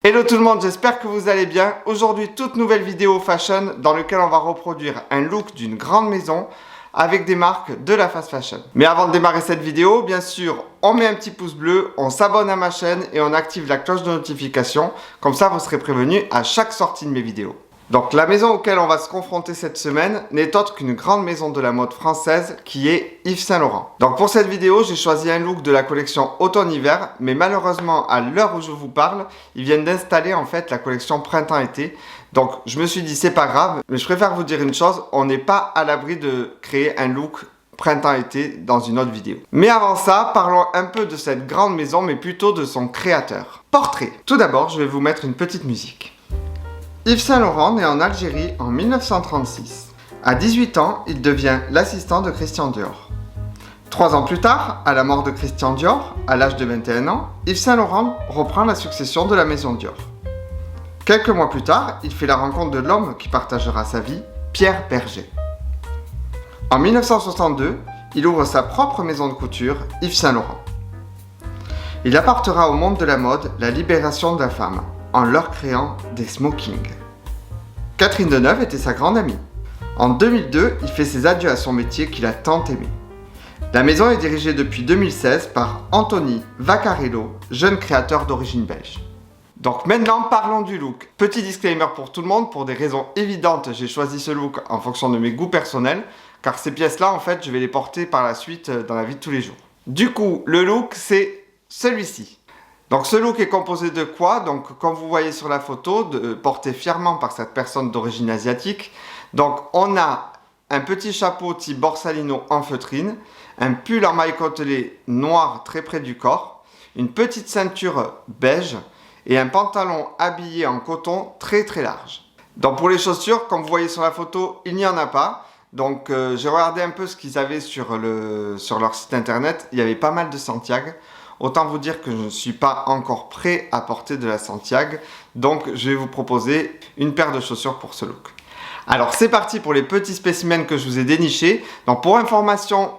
Hello tout le monde, j'espère que vous allez bien. Aujourd'hui, toute nouvelle vidéo fashion dans laquelle on va reproduire un look d'une grande maison avec des marques de la fast fashion. Mais avant de démarrer cette vidéo, bien sûr, on met un petit pouce bleu, on s'abonne à ma chaîne et on active la cloche de notification. Comme ça, vous serez prévenu à chaque sortie de mes vidéos. Donc la maison auquel on va se confronter cette semaine n'est autre qu'une grande maison de la mode française qui est Yves Saint Laurent. Donc pour cette vidéo, j'ai choisi un look de la collection automne-hiver, mais malheureusement à l'heure où je vous parle, ils viennent d'installer en fait la collection printemps-été. Donc je me suis dit c'est pas grave, mais je préfère vous dire une chose, on n'est pas à l'abri de créer un look printemps-été dans une autre vidéo. Mais avant ça, parlons un peu de cette grande maison, mais plutôt de son créateur. Portrait. Tout d'abord, je vais vous mettre une petite musique. Yves Saint Laurent naît en Algérie en 1936. À 18 ans, il devient l'assistant de Christian Dior. 3 ans plus tard, à la mort de Christian Dior, à l'âge de 21 ans, Yves Saint Laurent reprend la succession de la maison Dior. Quelques mois plus tard, il fait la rencontre de l'homme qui partagera sa vie, Pierre Bergé. En 1962, il ouvre sa propre maison de couture, Yves Saint Laurent. Il apportera au monde de la mode la libération de la femme, en leur créant des smokings. Catherine Deneuve était sa grande amie. En 2002, il fait ses adieux à son métier qu'il a tant aimé. La maison est dirigée depuis 2016 par Anthony Vaccarello, jeune créateur d'origine belge. Donc maintenant, parlons du look. Petit disclaimer pour tout le monde, pour des raisons évidentes, j'ai choisi ce look en fonction de mes goûts personnels, car ces pièces-là, en fait, je vais les porter par la suite dans la vie de tous les jours. Du coup, le look, c'est celui-ci. Donc ce look est composé de quoi? Donc comme vous voyez sur la photo, porté fièrement par cette personne d'origine asiatique. Donc on a un petit chapeau type Borsalino en feutrine, un pull en maille côtelée noir très près du corps, une petite ceinture beige et un pantalon habillé en coton très très large. Donc pour les chaussures, comme vous voyez sur la photo, il n'y en a pas. Donc j'ai regardé un peu ce qu'ils avaient sur leur site internet, il y avait pas mal de Santiago. Autant vous dire que je ne suis pas encore prêt à porter de la Santiago, donc je vais vous proposer une paire de chaussures pour ce look. Alors c'est parti pour les petits spécimens que je vous ai dénichés. Donc pour information,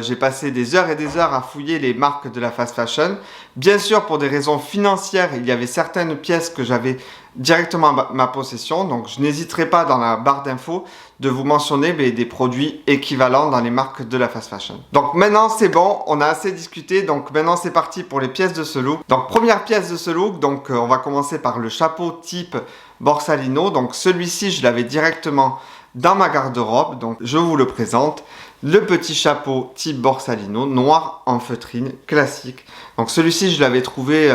j'ai passé des heures et des heures à fouiller les marques de la fast fashion. Bien sûr, pour des raisons financières, il y avait certaines pièces que j'avais directement à ma possession. Donc je n'hésiterai pas dans la barre d'infos de vous mentionner des produits équivalents dans les marques de la fast fashion. Donc maintenant c'est bon, on a assez discuté. Donc maintenant c'est parti pour les pièces de ce look. Donc première pièce de ce look, donc on va commencer par le chapeau type Borsalino. Donc celui-ci je l'avais directement dans ma garde-robe, donc je vous le présente. Le petit chapeau type Borsalino, noir en feutrine, classique. Donc celui-ci je l'avais trouvé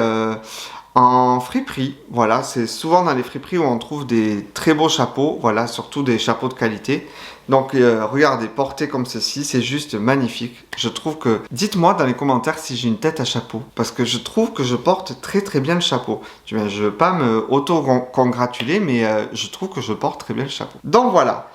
en friperie. Voilà, c'est souvent dans les friperies où on trouve des très beaux chapeaux, voilà, surtout des chapeaux de qualité. Donc regardez, porté comme ceci, c'est juste magnifique. Je trouve que, dites-moi dans les commentaires si j'ai une tête à chapeau, parce que je trouve que je porte très très bien le chapeau. Je ne veux pas me auto-congratuler, mais je trouve que je porte très bien le chapeau. Donc voilà.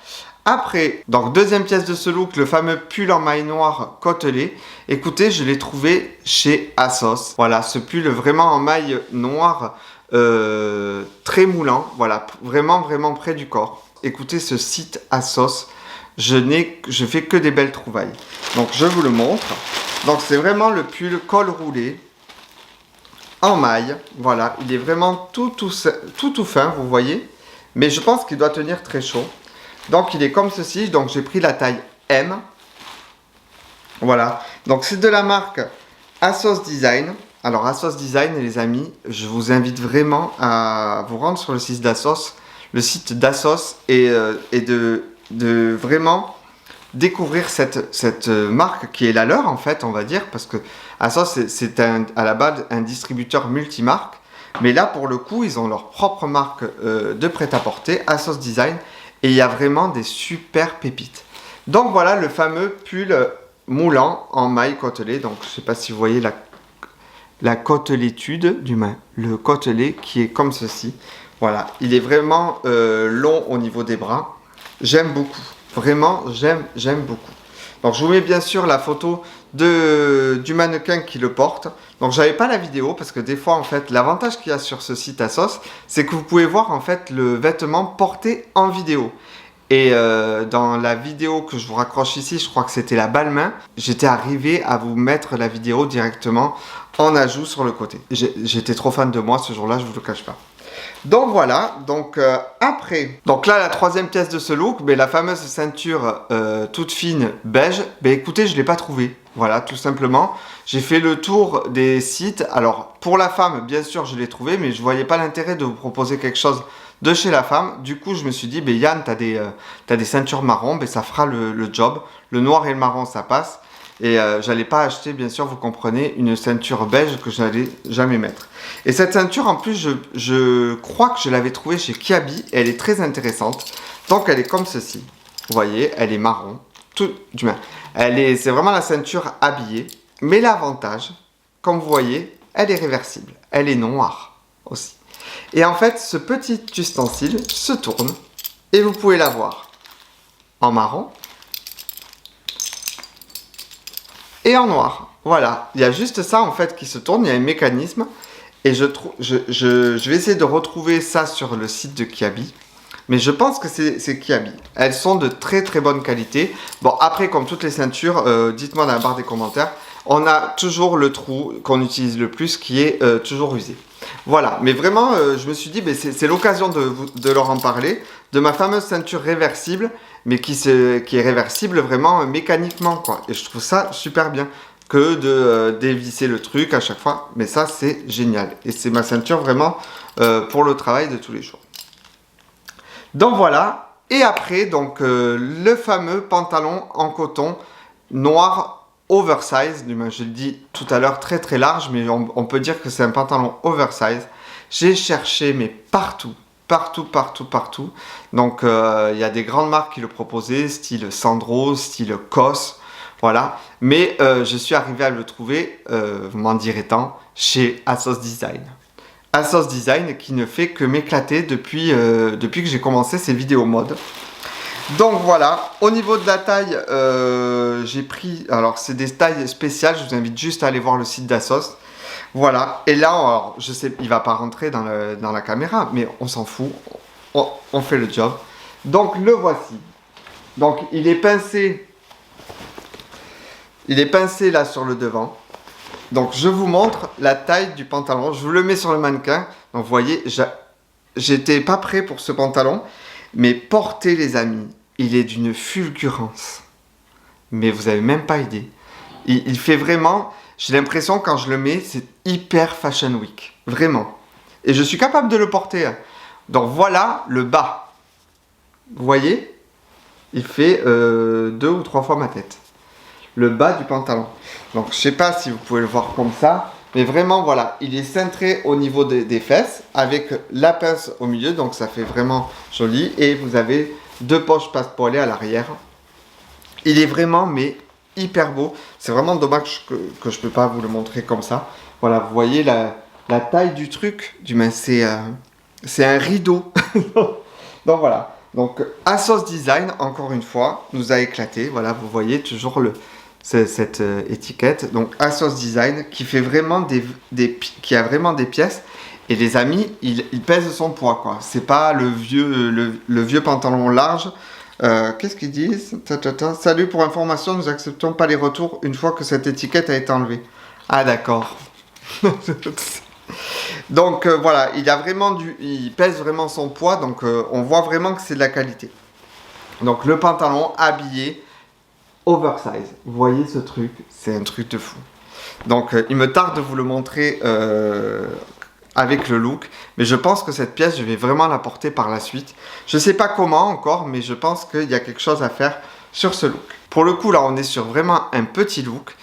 Après, donc deuxième pièce de ce look, le fameux pull en maille noire côtelé. Écoutez, je l'ai trouvé chez ASOS. Voilà, ce pull vraiment en maille noire, très moulant. Voilà, vraiment vraiment près du corps. Écoutez ce site ASOS. Je fais que des belles trouvailles. Donc je vous le montre. Donc c'est vraiment le pull col roulé en maille. Voilà, il est vraiment tout fin, vous voyez. Mais je pense qu'il doit tenir très chaud. Donc il est comme ceci, donc j'ai pris la taille M. Voilà, donc c'est de la marque ASOS Design. Alors ASOS Design les amis, je vous invite vraiment à vous rendre sur le site d'ASOS, et de vraiment découvrir cette marque qui est la leur en fait, on va dire, parce que ASOS c'est à la base un distributeur multimarque. Mais là pour le coup, ils ont leur propre marque de prêt-à-porter, ASOS Design. Et il y a vraiment des super pépites. Donc voilà le fameux pull moulant en maille côtelée. Donc je ne sais pas si vous voyez la côtelétude du main. Le côtelé qui est comme ceci. Voilà, il est vraiment long au niveau des bras. J'aime beaucoup. Vraiment, j'aime beaucoup. Donc je vous mets bien sûr la photo du mannequin qui le porte. Donc j'avais pas la vidéo parce que des fois en fait l'avantage qu'il y a sur ce site ASOS, c'est que vous pouvez voir en fait le vêtement porté en vidéo. Et dans la vidéo que je vous raccroche ici, je crois que c'était la Balmain, j'étais arrivé à vous mettre la vidéo directement en ajout sur le côté. J'étais trop fan de moi ce jour-là, je vous le cache pas. Donc voilà, donc après, donc là la troisième pièce de ce look, mais la fameuse ceinture toute fine beige, ben écoutez, je ne l'ai pas trouvée. Voilà, tout simplement. J'ai fait le tour des sites. Alors pour la femme, bien sûr, je l'ai trouvée, mais je ne voyais pas l'intérêt de vous proposer quelque chose de chez la femme. Du coup, je me suis dit, ben Yann, t'as des ceintures marron, ben ça fera le job. Le noir et le marron, ça passe. Et j'allais pas acheter, bien sûr, vous comprenez, une ceinture beige que je n'allais jamais mettre. Et cette ceinture, en plus, je crois que je l'avais trouvée chez Kiabi. Et elle est très intéressante. Donc, elle est comme ceci. Vous voyez, elle est marron. C'est vraiment la ceinture habillée. Mais l'avantage, comme vous voyez, elle est réversible. Elle est noire aussi. Et en fait, ce petit ustensile se tourne. Et vous pouvez l'avoir en marron. Et en noir, voilà, il y a juste ça en fait qui se tourne, il y a un mécanisme et je vais essayer de retrouver ça sur le site de Kiabi, mais je pense que c'est Kiabi. Elles sont de très très bonne qualité. Bon, après, comme toutes les ceintures, dites-moi dans la barre des commentaires, on a toujours le trou qu'on utilise le plus qui est toujours usé. Voilà, mais vraiment, je me suis dit, c'est l'occasion de leur en parler, de ma fameuse ceinture réversible, mais qui est réversible vraiment mécaniquement, quoi. Et je trouve ça super bien que de dévisser le truc à chaque fois, mais ça, c'est génial. Et c'est ma ceinture vraiment pour le travail de tous les jours. Donc voilà, et après, donc le fameux pantalon en coton noir oversize, je le dis tout à l'heure, très très large, mais on peut dire que c'est un pantalon oversize. J'ai cherché, mais partout. Donc il y a des grandes marques qui le proposaient, style Sandro, style COS, voilà. Mais je suis arrivé à le trouver, vous m'en direz tant, chez ASOS Design. ASOS Design qui ne fait que m'éclater depuis que j'ai commencé ces vidéos mode. Donc voilà, au niveau de la taille, j'ai pris, alors c'est des tailles spéciales, je vous invite juste à aller voir le site d'ASOS. Voilà, et là, alors, je sais, il va pas rentrer dans la caméra, mais on s'en fout, on fait le job. Donc le voici. Donc il est pincé là sur le devant. Donc je vous montre la taille du pantalon, je vous le mets sur le mannequin. Donc vous voyez, j'étais pas prêt pour ce pantalon, mais portez les amis, il est d'une fulgurance. Mais vous avez même pas idée. Il fait vraiment... J'ai l'impression quand je le mets, c'est hyper Fashion Week. Vraiment. Et je suis capable de le porter. Donc voilà le bas. Vous voyez? Il fait 2 ou 3 fois ma tête. Le bas du pantalon. Donc je sais pas si vous pouvez le voir comme ça. Mais vraiment voilà. Il est cintré au niveau des fesses. Avec la pince au milieu. Donc ça fait vraiment joli. Et vous avez 2 poches passe-poilées à l'arrière. Il est vraiment mais... hyper beau, c'est vraiment dommage que je peux pas vous le montrer comme ça. Voilà, vous voyez la taille du truc, c'est un rideau. Donc voilà, donc ASOS Design, encore une fois, nous a éclaté. Voilà, vous voyez toujours cette étiquette. Donc ASOS Design qui fait vraiment qui a vraiment des pièces. Et les amis, il pèse son poids, quoi. C'est pas le vieux pantalon large. Qu'est-ce qu'ils disent? Salut, pour information, nous acceptons pas les retours une fois que cette étiquette a été enlevée. Ah d'accord. Donc voilà, il pèse vraiment son poids, donc on voit vraiment que c'est de la qualité. Donc le pantalon habillé oversize. Vous voyez ce truc? C'est un truc de fou. Donc il me tarde de vous le montrer avec le look, mais je pense que cette pièce, je vais vraiment la porter par la suite. Je sais pas comment encore, mais je pense qu'il y a quelque chose à faire sur ce look. Pour le coup, là, on est sur vraiment un petit look.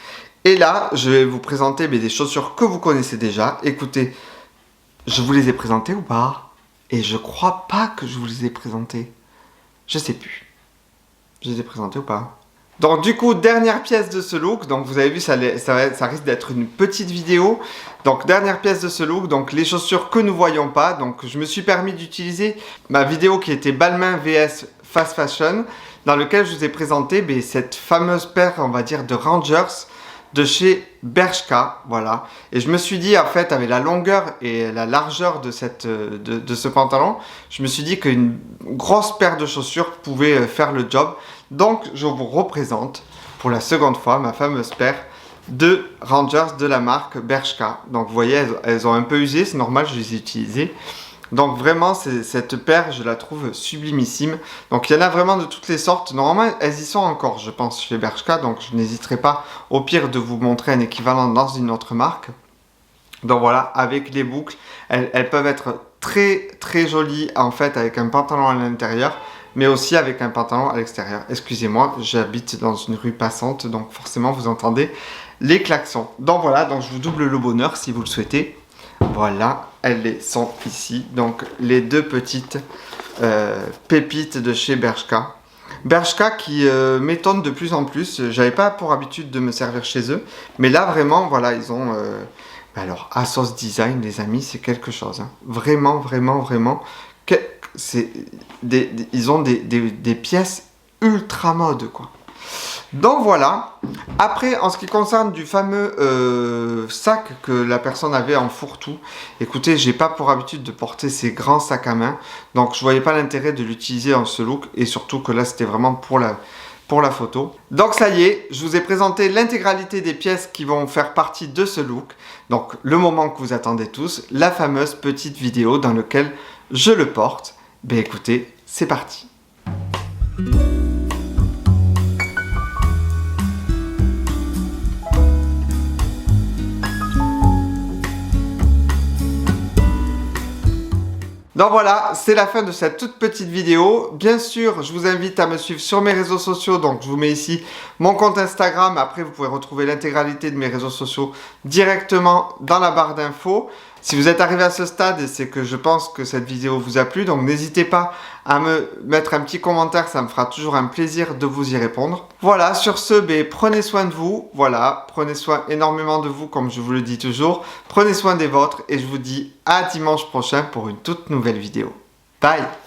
Et là, je vais vous présenter des chaussures que vous connaissez déjà. Écoutez, je vous les ai présentées ou pas? Et je crois pas que je vous les ai présentées. Je sais plus. Je les ai présentées ou pas? Donc du coup, dernière pièce de ce look, donc vous avez vu, ça risque d'être une petite vidéo. Donc dernière pièce de ce look, donc les chaussures que nous voyons pas. Donc je me suis permis d'utiliser ma vidéo qui était Balmain vs Fast Fashion, dans lequel je vous ai présenté cette fameuse paire, on va dire, de Rangers, de chez Bershka, voilà. Et je me suis dit, en fait, avec la longueur et la largeur de ce pantalon, je me suis dit qu'une grosse paire de chaussures pouvait faire le job. Donc, je vous représente pour la seconde fois ma fameuse paire de Rangers de la marque Bershka. Donc, vous voyez, elles ont un peu usé, c'est normal, je les ai utilisées. Donc vraiment, cette paire, je la trouve sublimissime. Donc il y en a vraiment de toutes les sortes. Normalement, elles y sont encore, je pense, chez Bershka. Donc je n'hésiterai pas, au pire, de vous montrer un équivalent dans une autre marque. Donc voilà, avec les boucles, elles peuvent être très très jolies, en fait, avec un pantalon à l'intérieur, mais aussi avec un pantalon à l'extérieur. Excusez-moi, j'habite dans une rue passante, donc forcément, vous entendez les klaxons. Donc voilà, donc je vous double le bonheur si vous le souhaitez. Voilà, elles sont ici. Donc, les deux petites pépites de chez Bershka. Bershka qui m'étonne de plus en plus. J'avais pas pour habitude de me servir chez eux. Mais là, vraiment, voilà, ils ont... alors, ASOS Design, les amis, c'est quelque chose. Hein. Vraiment, vraiment, vraiment. Ils ont des pièces ultra mode, quoi. Donc voilà. Après, en ce qui concerne du fameux sac que la personne avait en fourre-tout, écoutez, j'ai pas pour habitude de porter ces grands sacs à main, donc je voyais pas l'intérêt de l'utiliser en ce look, et surtout que là c'était vraiment pour la photo. Donc ça y est, je vous ai présenté l'intégralité des pièces qui vont faire partie de ce look. Donc le moment que vous attendez tous, la fameuse petite vidéo dans laquelle je le porte. Ben écoutez, c'est parti. Donc voilà, c'est la fin de cette toute petite vidéo. Bien sûr, je vous invite à me suivre sur mes réseaux sociaux. Donc, je vous mets ici mon compte Instagram. Après, vous pouvez retrouver l'intégralité de mes réseaux sociaux directement dans la barre d'infos. Si vous êtes arrivé à ce stade, c'est que je pense que cette vidéo vous a plu. Donc, n'hésitez pas à me mettre un petit commentaire. Ça me fera toujours un plaisir de vous y répondre. Voilà, sur ce, prenez soin de vous. Voilà, prenez soin énormément de vous, comme je vous le dis toujours. Prenez soin des vôtres et je vous dis à dimanche prochain pour une toute nouvelle vidéo. Bye!